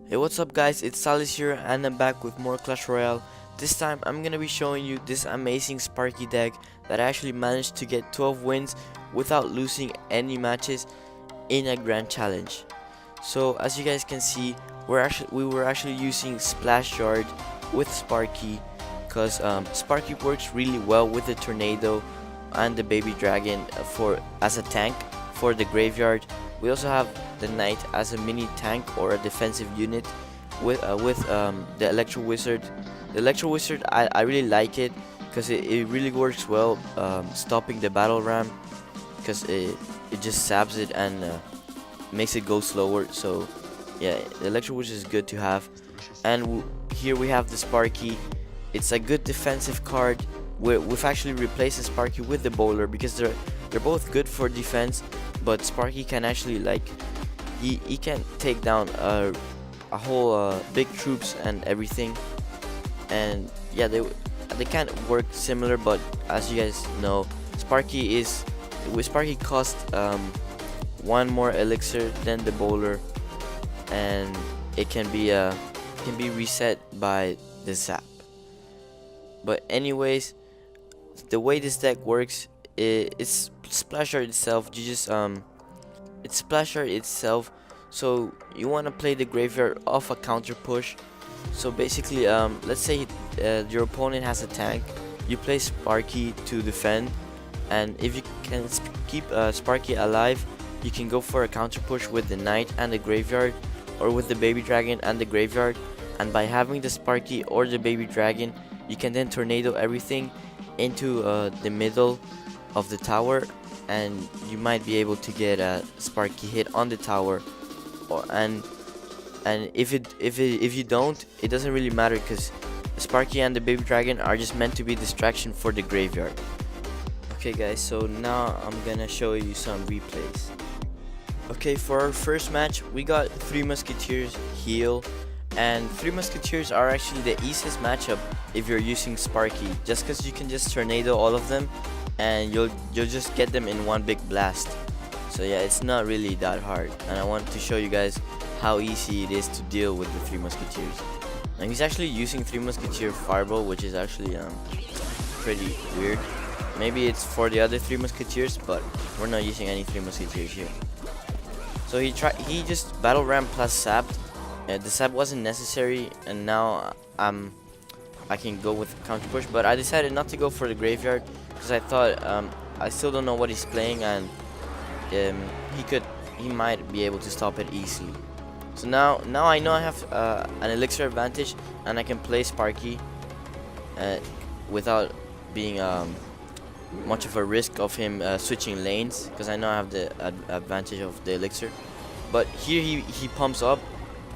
Hey, what's up guys, it's Zalez here and I'm back with more Clash Royale. This time I'm gonna be showing you this amazing Sparky deck that I actually managed to get 12 wins without losing any matches in a grand challenge. So as you guys can see, we were actually using splashyard with Sparky because Sparky works really well with the tornado and the baby dragon for as a tank for the graveyard. We also have the knight as a mini tank or a defensive unit with the electro wizard. The electro wizard, I really like it because it really works well stopping the battle ram, because it just saps it and makes it go slower. So yeah, the electro wizard is good to have. And here we have the Sparky. It's a good defensive card. We've actually replaced the Sparky with the bowler because they're both good for defense, but Sparky can actually he can take down a whole big troops and everything. And yeah, they kind of work similar, but as you guys know, Sparky cost one more elixir than the bowler, and it can be reset by the zap. But anyways, the way this deck works, it's splashyard itself. You just it's splashyard itself. So you want to play the graveyard off a counter push. So basically, let's say your opponent has a tank, you play Sparky to defend, and if you can keep Sparky alive, you can go for a counter push with the knight and the graveyard, or with the baby dragon and the graveyard. And by having the Sparky or the baby dragon, you can then tornado everything into the middle of the tower, and you might be able to get a Sparky hit on the tower. And if you don't, it doesn't really matter, because Sparky and the baby dragon are just meant to be distraction for the graveyard. Okay guys, so now I'm gonna show you some replays. Okay, for our first match we got 3 musketeers heal, and 3 musketeers are actually the easiest matchup if you're using Sparky, just because you can just tornado all of them and you'll just get them in one big blast. So yeah, it's not really that hard, and I want to show you guys how easy it is to deal with the 3 musketeers. And he's actually using 3 musketeer fireball, which is actually pretty weird. Maybe it's for the other 3 musketeers, but we're not using any 3 musketeers here. So he just battle ram plus sapped. The sap wasn't necessary, and now I can go with counter push, but I decided not to go for the graveyard because I thought I still don't know what he's playing, and he might be able to stop it easily. So now I know I have an elixir advantage, and I can play Sparky without being much of a risk of him switching lanes, because I know I have the advantage of the elixir. But here he pumps up,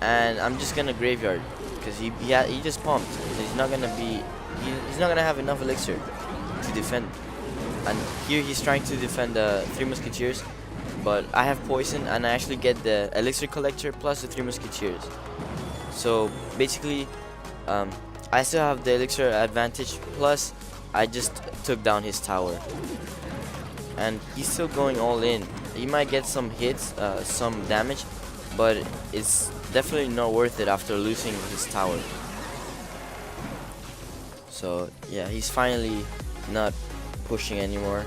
and I'm just gonna graveyard because he just pumped. He's not gonna have enough elixir to defend. And here he's trying to defend the 3 musketeers, but I have poison, and I actually get the elixir collector plus the 3 musketeers. So basically, I still have the elixir advantage, plus I just took down his tower, and he's still going all in. He might get some hits, some damage, but it's definitely not worth it after losing his tower. So yeah, he's finally not pushing anymore,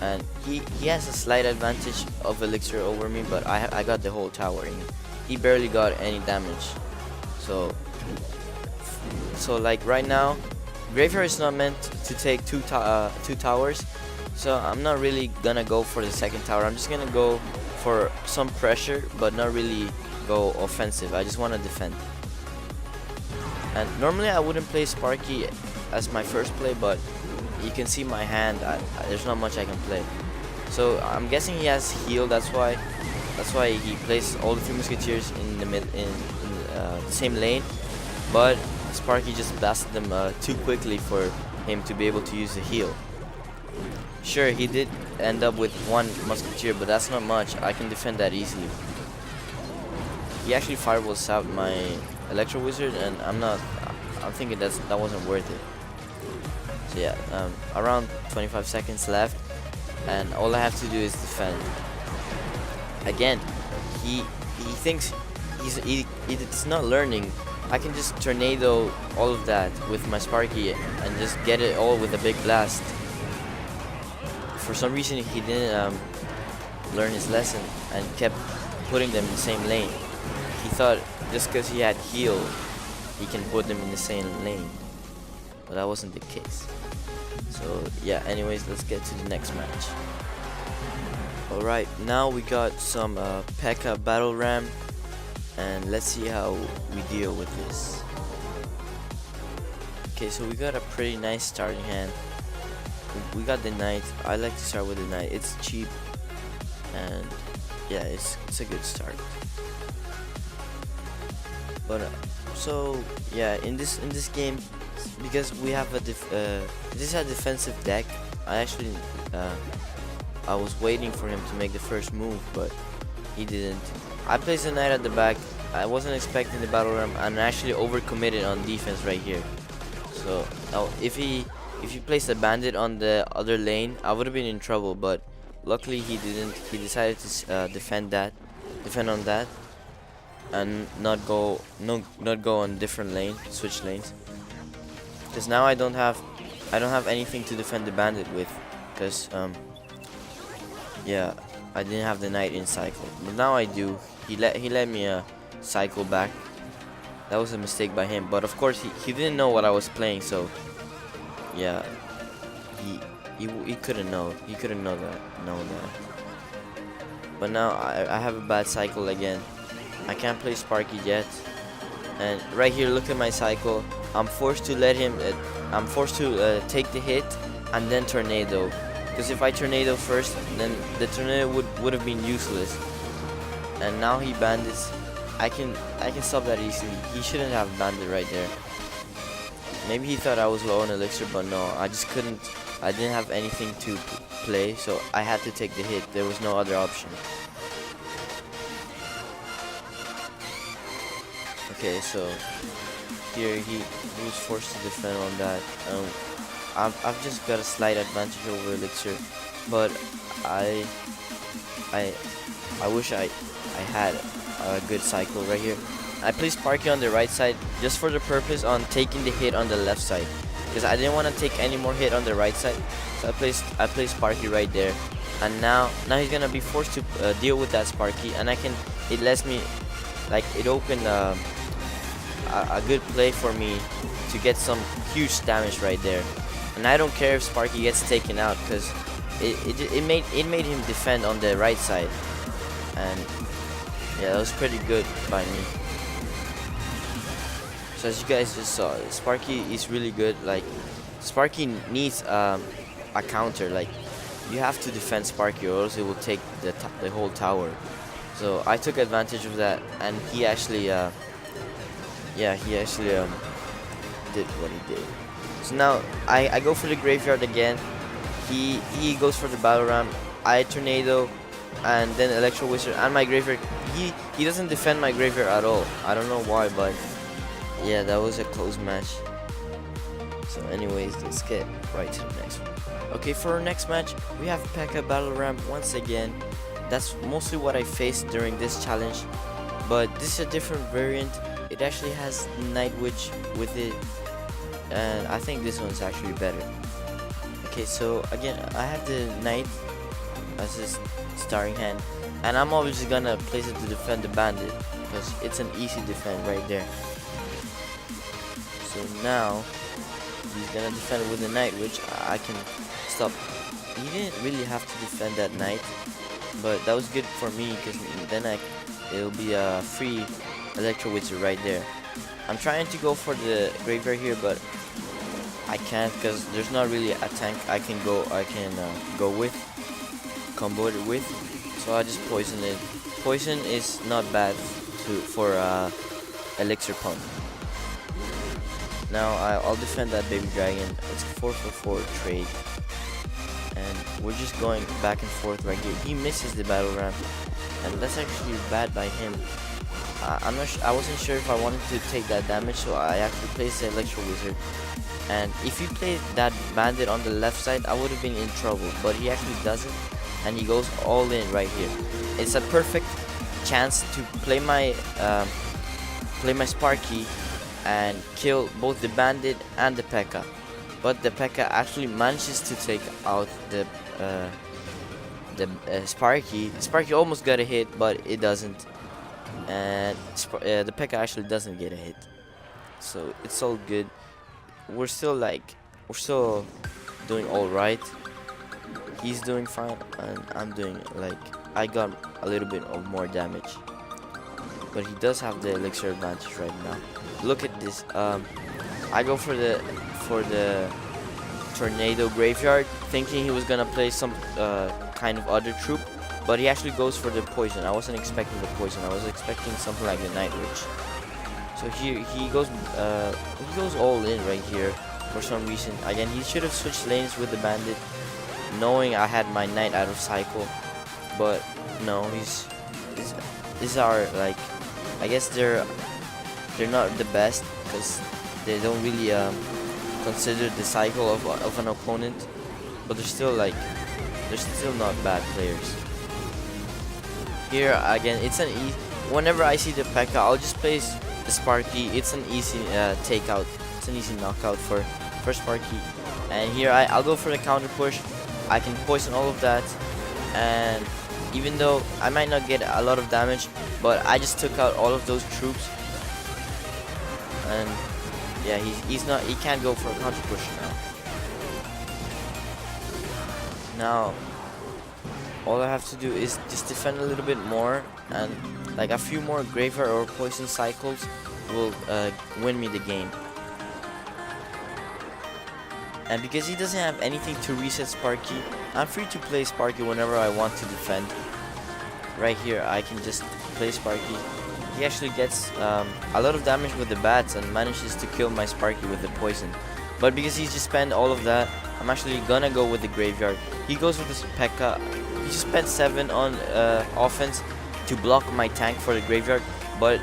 and he has a slight advantage of elixir over me, but I got the whole tower and he barely got any damage. So like right now, graveyard is not meant to take two towers, so I'm not really gonna go for the second tower. I'm just gonna go for some pressure, but not really go offensive. I just want to defend. And normally I wouldn't play Sparky as my first play, but you can see my hand. There's not much I can play. So I'm guessing he has heal. That's why he plays all the 3 musketeers in the same lane. But Sparky just blasted them too quickly for him to be able to use the heal. Sure, he did end up with 1 musketeer, but that's not much. I can defend that easily. He actually fireballs out my electro wizard, and I'm thinking that wasn't worth it. So yeah, around 25 seconds left, and all I have to do is defend. Again, he thinks it's not learning. I can just tornado all of that with my Sparky and just get it all with a big blast. For some reason he didn't learn his lesson and kept putting them in the same lane. He thought just because he had heal, he can put them in the same lane, but that wasn't the case. So yeah, anyways, let's get to the next match. Alright, now we got some P.E.K.K.A battle ram, and let's see how we deal with this. Okay, so we got a pretty nice starting hand. We got the knight. I like to start with the knight. It's cheap, and yeah, it's a good start. But so yeah, in this game, because we have this is a defensive deck. I was waiting for him to make the first move, but he didn't. I placed the knight at the back. I wasn't expecting the battle ram, and actually overcommitted on defense right here. So now if he placed a bandit on the other lane, I would have been in trouble. But luckily he didn't. He decided to defend on that, and not go on different lane, switch lanes. Because now I don't have anything to defend the bandit with, because yeah, I didn't have the knight in cycle, but now I do. He let me cycle back. That was a mistake by him, but of course he didn't know what I was playing, so yeah, he couldn't know. He couldn't know that. But now I have a bad cycle again. I can't play Sparky yet, and right here, look at my cycle. I'm forced to let him. I'm forced to take the hit and then tornado. Because if I tornado first, then the tornado would have been useless. And now he bandits. I can stop that easily. He shouldn't have bandit right there. Maybe he thought I was low on elixir, but no, I just couldn't. I didn't have anything to play, so I had to take the hit. There was no other option. Okay, so here he was forced to defend on that. I've just got a slight advantage over elixir, but I wish I had a good cycle right here. I placed Sparky on the right side just for the purpose on taking the hit on the left side, because I didn't want to take any more hit on the right side. So I placed Sparky right there, and now he's gonna be forced to deal with that Sparky, and it lets me, like, it opened a good play for me to get some huge damage right there. And I don't care if Sparky gets taken out, because it made him defend on the right side, and yeah, that was pretty good by me. So as you guys just saw, Sparky is really good. Like, Sparky needs a counter. Like, you have to defend Sparky, or else it will take the whole tower. So I took advantage of that, and he actually did what he did. So now I go for the graveyard again. He goes for the battle ram. I tornado, and then electro wizard, and my graveyard. He doesn't defend my graveyard at all. I don't know why, but yeah, that was a close match. So anyways, let's get right to the next one. Okay, for our next match, we have P.E.K.K.A battle ram once again. That's mostly what I faced during this challenge, but this is a different variant. It actually has Night Witch with it, and I think this one's actually better. Okay, so again, I have the Knight as his starting hand, and I'm obviously gonna place it to defend the bandit, because it's an easy defend right there. So now he's gonna defend with the Knight, which I can stop. He didn't really have to defend that Knight, but that was good for me, because then it'll be a free Electro Wizard right there. I'm trying to go for the graveyard here, but I can't, because there's not really a tank I can go with, combo it with. So I just poison it. Poison is not bad for elixir pump. Now I'll defend that baby dragon. It's a 4/4 trade, and we're just going back and forth right here. He misses the battle ram, and that's actually bad by him. I wasn't sure if I wanted to take that damage, so I actually placed the electro wizard. And if he played that bandit on the left side, I would have been in trouble. But he actually doesn't, and he goes all in right here. It's a perfect chance to play my Sparky and kill both the bandit and the P.E.K.K.A. But the P.E.K.K.A. actually manages to take out the Sparky. Sparky almost got a hit, but it doesn't, and the P.E.K.K.A. actually doesn't get a hit. So it's all good. We're still doing all right. He's doing fine, and I'm doing I got a little bit of more damage. But he does have the elixir advantage right now. Look at this. I go for the tornado graveyard, thinking he was gonna play some kind of other troop, but he actually goes for the poison. I wasn't expecting the poison. I was expecting something like the night witch. So here he goes all in right here for some reason. Again, he should have switched lanes with the bandit, knowing I had my knight out of cycle. But no, these are I guess they're not the best because they don't really consider the cycle of an opponent, but they're still not bad players. Here again, it's an easy. Whenever I see the P.E.K.K.A., I'll just place the Sparky. It's an easy takeout. It's an easy knockout for Sparky. And here I'll go for the counter push. I can poison all of that, and even though I might not get a lot of damage, but I just took out all of those troops. And yeah, he can't go for a counter push now. Now all I have to do is just defend a little bit more, and a few more graveyard or poison cycles will win me the game. And because he doesn't have anything to reset Sparky, I'm free to play Sparky whenever I want to defend. Right here, I can just play Sparky. He actually gets a lot of damage with the bats and manages to kill my Sparky with the poison. But because he's just spent all of that, I'm actually gonna go with the graveyard. He goes with this P.E.K.K.A. He just spent 7 on offense to block my tank for the graveyard, but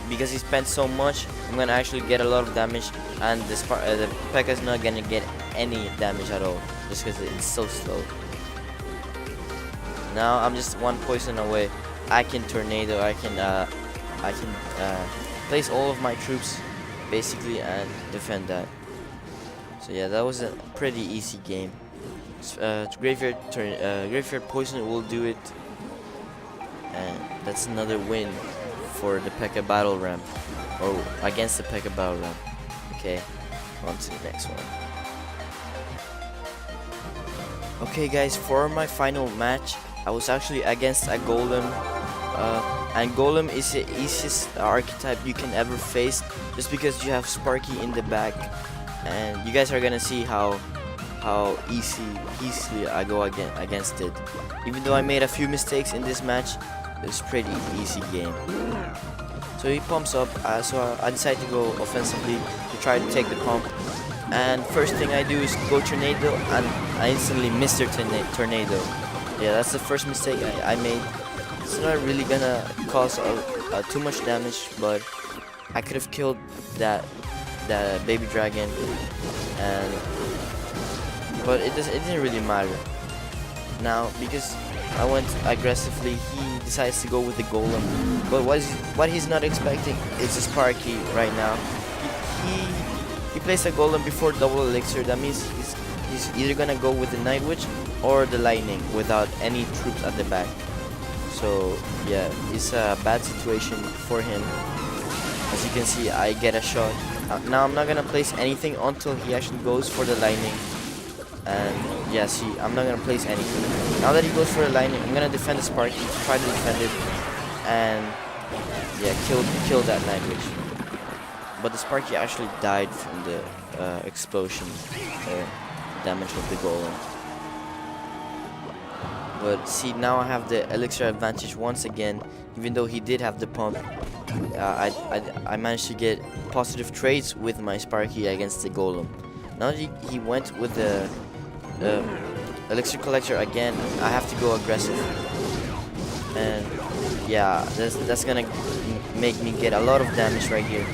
because he spent so much, I'm gonna actually get a lot of damage, and the P.E.K.K.A. is not gonna get any damage at all, just because it's so slow. Now I'm just one poison away. I can tornado. I can place all of my troops basically and defend that. So yeah, that was a pretty easy game. Graveyard poison will do it, and that's another win for the P.E.K.K.A. battle ramp, or against the P.E.K.K.A. battle ramp. Okay, on to the next one. Okay guys, for my final match, I was actually against a golem, and golem is the easiest archetype you can ever face, just because you have Sparky in the back, and you guys are gonna see how easily I go against it. Even though I made a few mistakes in this match, it's pretty easy game. So he pumps up, so I decide to go offensively to try to take the pump. And first thing I do is go tornado, and I instantly miss the tornado. Yeah, that's the first mistake I made. It's not really gonna cause too much damage, but I could have killed that baby dragon, but it didn't really matter. Now because I went aggressively, he decides to go with the golem. But what he's not expecting is a Sparky right now. He plays a golem before double elixir. That means he's either gonna go with the night witch or the lightning without any troops at the back. So yeah, it's a bad situation for him. As you can see, I get a shot. Now I'm not gonna place anything until he actually goes for the lightning. And yeah, see, I'm not gonna place anything. Now that he goes for the lightning, I'm gonna defend the Sparky, try to defend it, and yeah, kill that night witch. But the Sparky actually died from the explosion or damage of the golem. But see, now I have the elixir advantage once again. Even though he did have the pump, I managed to get positive trades with my Sparky against the golem. Now that he went with the elixir collector again, I have to go aggressive. And yeah, that's gonna make me get a lot of damage right here.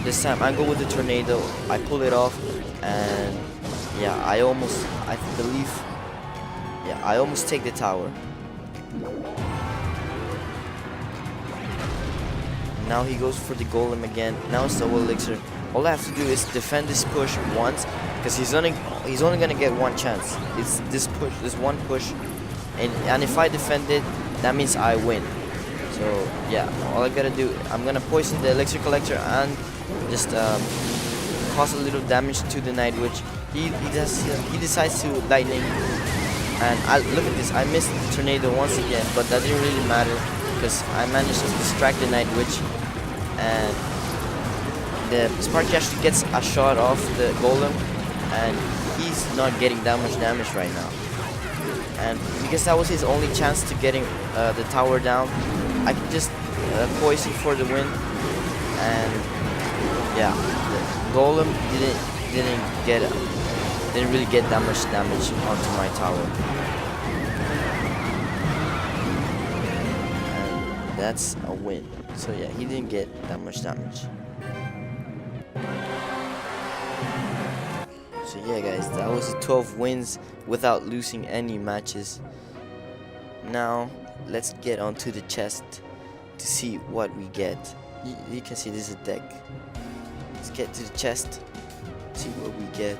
This time I go with the tornado, I pull it off, and yeah, I almost take the tower. Now he goes for the golem again. Now it's double elixir. All I have to do is defend this push once, because he's only gonna get one chance. It's this push, this one push, and if I defend it, that means I win. So yeah, all I gotta do, I'm gonna poison the elixir collector and just cause a little damage to the Night Witch. He decides to lightning, and look at this. I missed the tornado once again, but that didn't really matter because I managed to distract the Night Witch, and the Sparky actually gets a shot off the golem, and he's not getting that much damage right now. And because that was his only chance to getting the tower down, I could just poison for the win. And yeah, the golem didn't really get that much damage onto my tower. And that's a win. So yeah, he didn't get that much damage. So yeah guys, that was 12 wins without losing any matches. Now let's get onto the chest to see what we get. You can see this is a deck. Let's get to the chest, see what we get.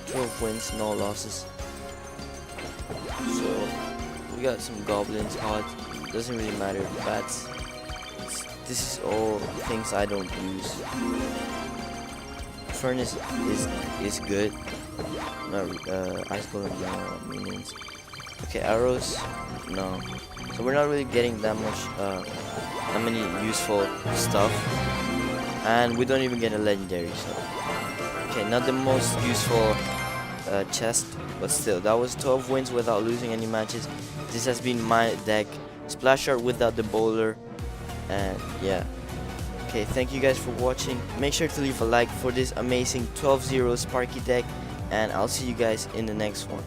12 wins, no losses. So we got some goblins, odds, doesn't really matter. Bats, this is all things I don't use. Furnace is good. No, ice golem, no. Minions. Okay, arrows, no. So we're not really getting that many useful stuff, and we don't even get a legendary. So okay, not the most useful chest, but still, that was 12 wins without losing any matches. This has been my deck, splashyard without the bowler, and yeah. Okay, thank you guys for watching. Make sure to leave a like for this amazing 12-0 Sparky deck, and I'll see you guys in the next one.